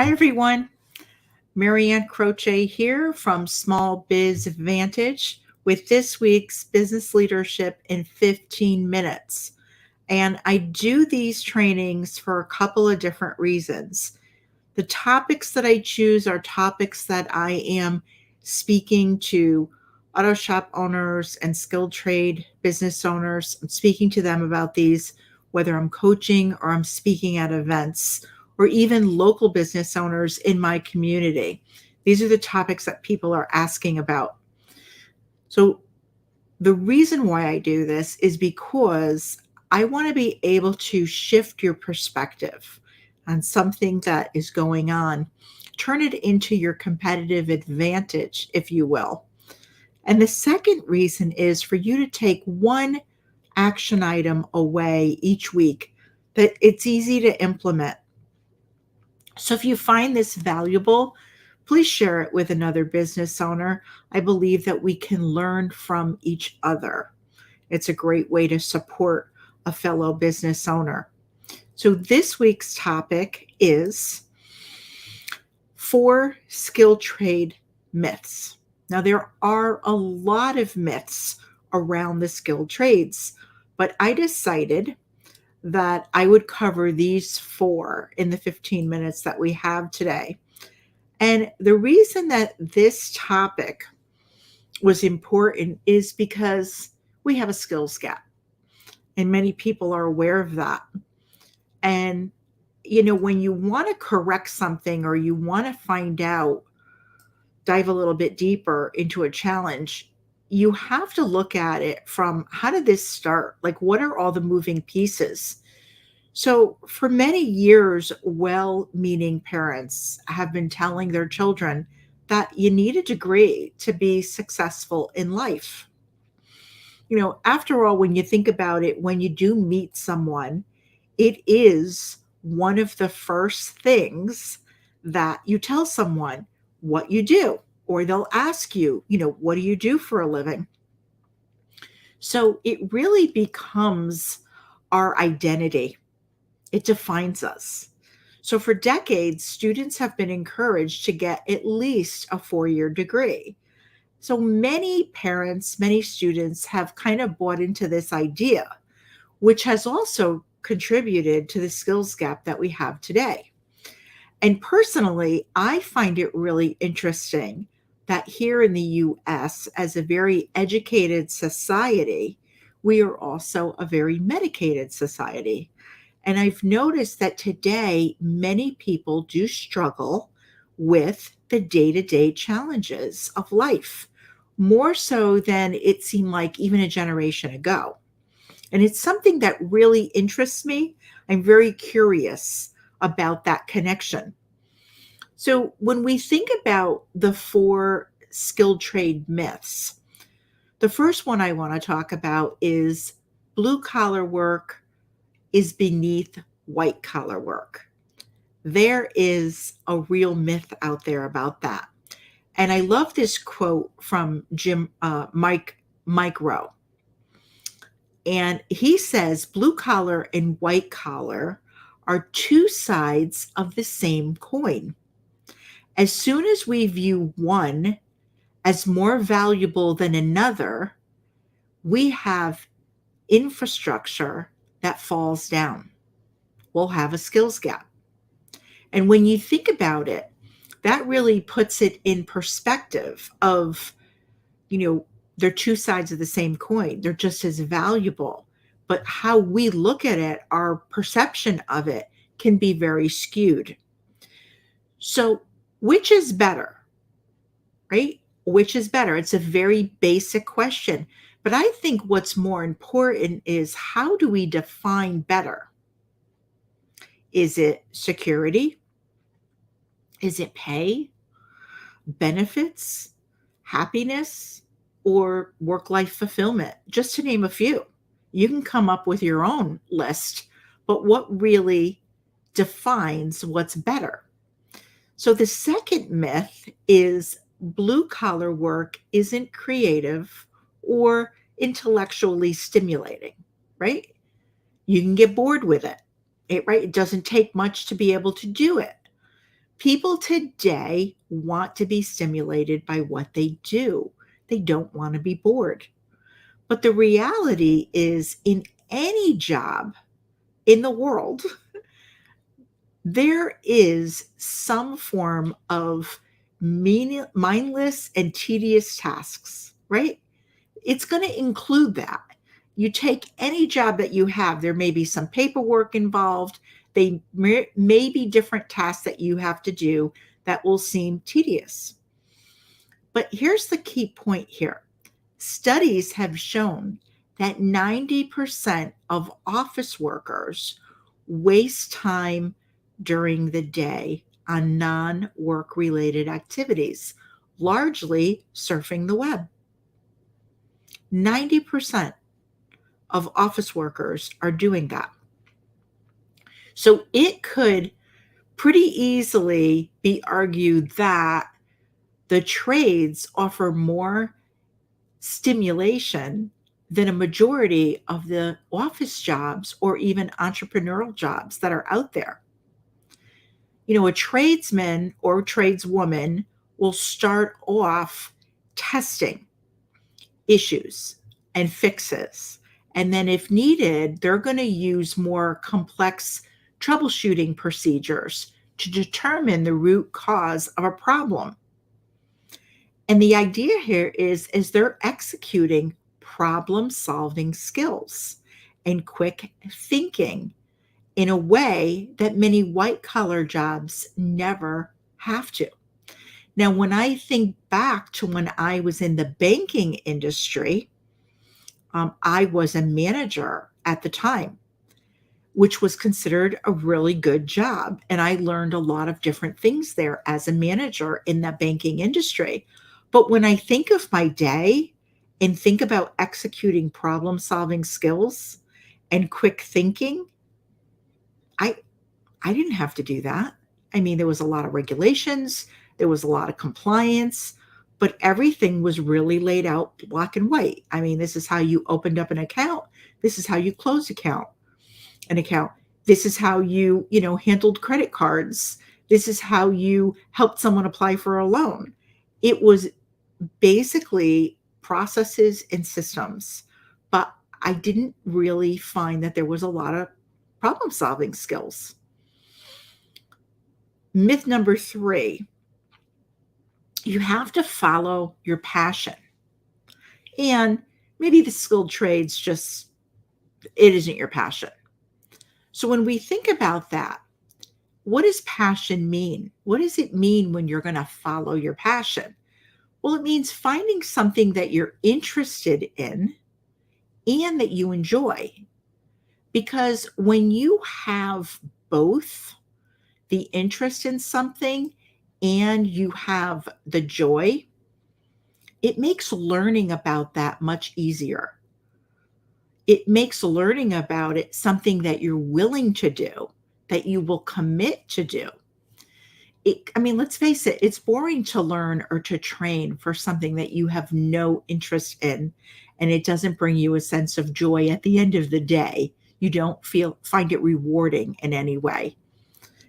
Hi, everyone. Marianne Croce here from Small Biz Advantage with this week's Business Leadership in 15 Minutes. And I do these trainings for a couple of different reasons. The topics that I choose are topics that I am speaking to auto shop owners and skilled trade business owners. I'm speaking to them about these, whether I'm coaching or I'm speaking at events or even local business owners in my community. These are the topics that people are asking about. So the reason why I do this is because I want to be able to shift your perspective on something that is going on, turn it into your competitive advantage, if you will. And the second reason is for you to take one action item away each week that it's easy to implement. So if you find this valuable, please share it with another business owner. I believe that we can learn from each other. It's a great way to support a fellow business owner. So this week's topic is 4 skill trade myths. Now, there are a lot of myths around the skilled trades, but I decided that I would cover these 4 in the 15 minutes that we have today. And the reason that this topic was important is because we have a skills gap, and many people are aware of that. And, when you want to correct something or you want to find out, dive a little bit deeper into a challenge, you have to look at it from how did this start? Like, what are all the moving pieces? So, for many years, well meaning parents have been telling their children that you need a degree to be successful in life. After all, when you think about it, when you do meet someone, it is one of the first things that you tell someone what you do, or they'll ask you, what do you do for a living? So it really becomes our identity. It defines us. So for decades, students have been encouraged to get at least a 4-year degree. So many parents, many students have kind of bought into this idea, which has also contributed to the skills gap that we have today. And personally, I find it really interesting that here in the US, as a very educated society, we are also a very medicated society. And I've noticed that today, many people do struggle with the day to day challenges of life, more so than it seemed like even a generation ago. And it's something that really interests me. I'm very curious about that connection. So, when we think about the 4 skilled trade myths, the first one I want to talk about is blue collar work is beneath white collar work. There is a real myth out there about that. And I love this quote from Mike Rowe. And he says blue collar and white collar are 2 sides of the same coin. As soon as we view one as more valuable than another, we have infrastructure that falls down. We'll have a skills gap. And when you think about it, that really puts it in perspective of, they're 2 sides of the same coin. They're just as valuable. But how we look at it, our perception of it can be very skewed. So, which is better, right? Which is better? It's a very basic question. But I think what's more important is how do we define better? Is it security? Is it pay, benefits, happiness, or work life fulfillment? Just to name a few. You can come up with your own list, but what really defines what's better? So the second myth is blue collar work isn't creative or intellectually stimulating, right? You can get bored with it, right? It doesn't take much to be able to do it. People today want to be stimulated by what they do. They don't want to be bored. But the reality is, in any job in the world, there is some form of mindless and tedious tasks, right? It's going to include that. You take any job that you have, there may be some paperwork involved. They may be different tasks that you have to do that will seem tedious. But here's the key point here. Studies have shown that 90% of office workers waste time during the day on non work related activities, largely surfing the web. 90% of office workers are doing that. So it could pretty easily be argued that the trades offer more stimulation than a majority of the office jobs or even entrepreneurial jobs that are out there. You know, a tradesman or tradeswoman will start off testing issues and fixes. And then, if needed, they're going to use more complex troubleshooting procedures to determine the root cause of a problem. And the idea here is they're executing problem solving skills and quick thinking in a way that many white collar jobs never have to. Now, when I think back to when I was in the banking industry, I was a manager at the time, which was considered a really good job. And I learned a lot of different things there as a manager in the banking industry. But when I think of my day and think about executing problem solving skills and quick thinking, I I didn't have to do that. I mean, there was a lot of regulations, there was a lot of compliance, but everything was really laid out black and white. I mean, this is how you opened up an account. This is how you closed an account. This is how you handled credit cards. This is how you helped someone apply for a loan. It was basically processes and systems, but I didn't really find that there was a lot of problem solving skills. Myth number 3, you have to follow your passion. And maybe the skilled trades just, it isn't your passion. So when we think about that, what does passion mean? What does it mean when you're going to follow your passion? Well, it means finding something that you're interested in and that you enjoy. Because when you have both the interest in something and you have the joy, it makes learning about that much easier. It makes learning about it something that you're willing to do, that you will commit to do. I mean, let's face it, it's boring to learn or to train for something that you have no interest in, and it doesn't bring you a sense of joy at the end of the day. You don't find it rewarding in any way.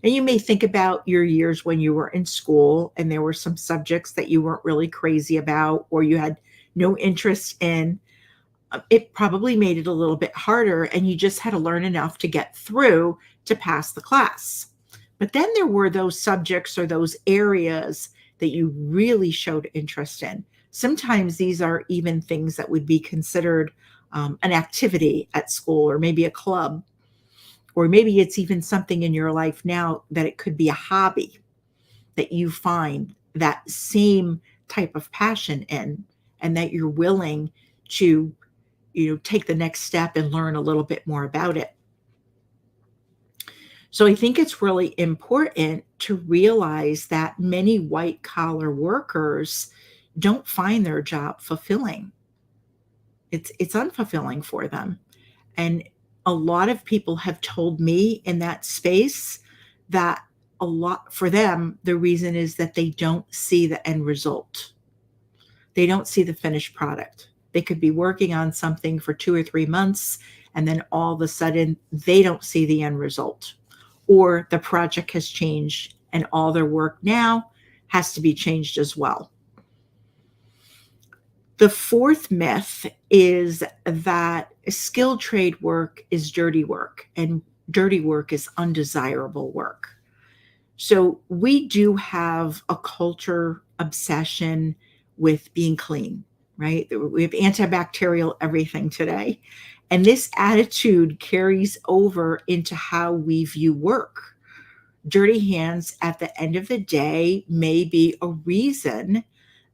And you may think about your years when you were in school and there were some subjects that you weren't really crazy about or you had no interest in. It probably made it a little bit harder and you just had to learn enough to get through to pass the class. But then there were those subjects or those areas that you really showed interest in. Sometimes these are even things that would be considered an activity at school or maybe a club, or maybe it's even something in your life now that it could be a hobby that you find that same type of passion in and that you're willing to take the next step and learn a little bit more about it. So I think it's really important to realize that many white collar workers don't find their job fulfilling. It's unfulfilling for them. And a lot of people have told me in that space that a lot for them, the reason is that they don't see the end result. They don't see the finished product. They could be working on something for 2 or 3 months, and then all of a sudden they don't see the end result, or the project has changed and all their work now has to be changed as well. The fourth myth is that skilled trade work is dirty work and dirty work is undesirable work. So we do have a culture obsession with being clean, right? We have antibacterial everything today. And this attitude carries over into how we view work. Dirty hands at the end of the day may be a reason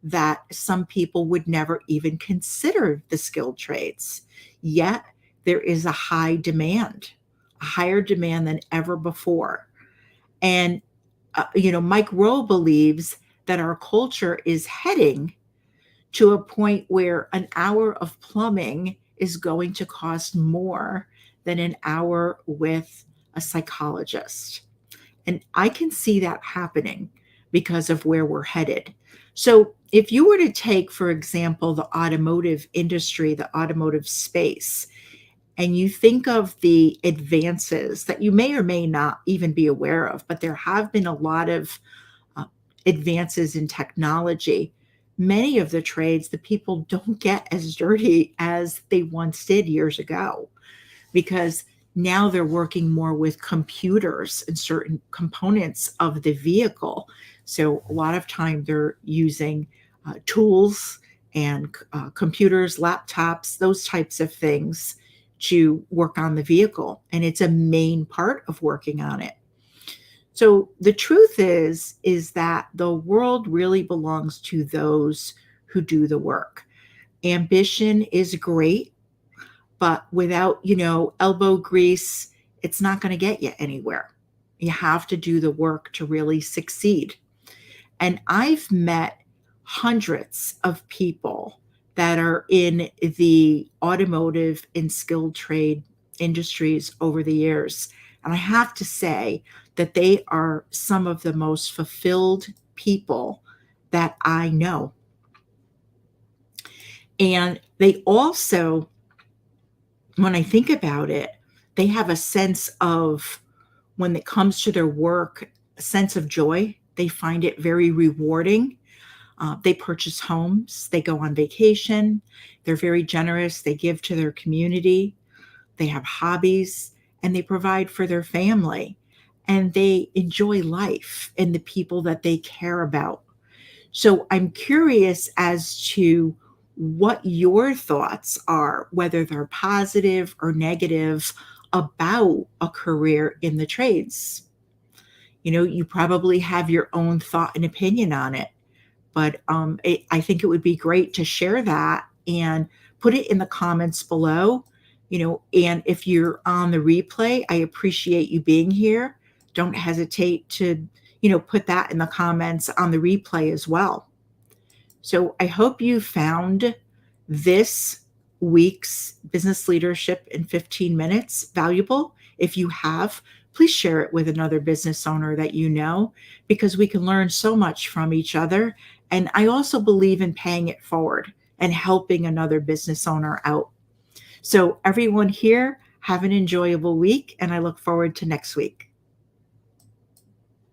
that some people would never even consider the skilled trades. Yet there is a high demand, a higher demand than ever before. And Mike Rowe believes that our culture is heading to a point where an hour of plumbing is going to cost more than an hour with a psychologist. And I can see that happening because of where we're headed. So, if you were to take, for example, the automotive industry, the automotive space, and you think of the advances that you may or may not even be aware of, but there have been a lot of uh, advances in technology. Many of the trades, the people don't get as dirty as they once did years ago because now they're working more with computers and certain components of the vehicle. So a lot of time they're using tools and computers, laptops, those types of things to work on the vehicle. And it's a main part of working on it. So the truth is that the world really belongs to those who do the work. Ambition is great, but without, elbow grease, it's not going to get you anywhere. You have to do the work to really succeed. And I've met hundreds of people that are in the automotive and skilled trade industries over the years. And I have to say that they are some of the most fulfilled people that I know. And they also, when I think about it, they have a sense of, when it comes to their work, a sense of joy. They find it very rewarding. They purchase homes, they go on vacation, they're very generous, they give to their community, they have hobbies, and they provide for their family. And they enjoy life and the people that they care about. So I'm curious as to what your thoughts are, whether they're positive or negative, about a career in the trades. You probably have your own thought and opinion on it, but I think it would be great to share that and put it in the comments below. And if you're on the replay, I appreciate you being here. Don't hesitate to, put that in the comments on the replay as well. So I hope you found this week's Business Leadership in 15 Minutes valuable. If you have, please share it with another business owner that you know, because we can learn so much from each other. And I also believe in paying it forward and helping another business owner out. So everyone here, have an enjoyable week, and I look forward to next week.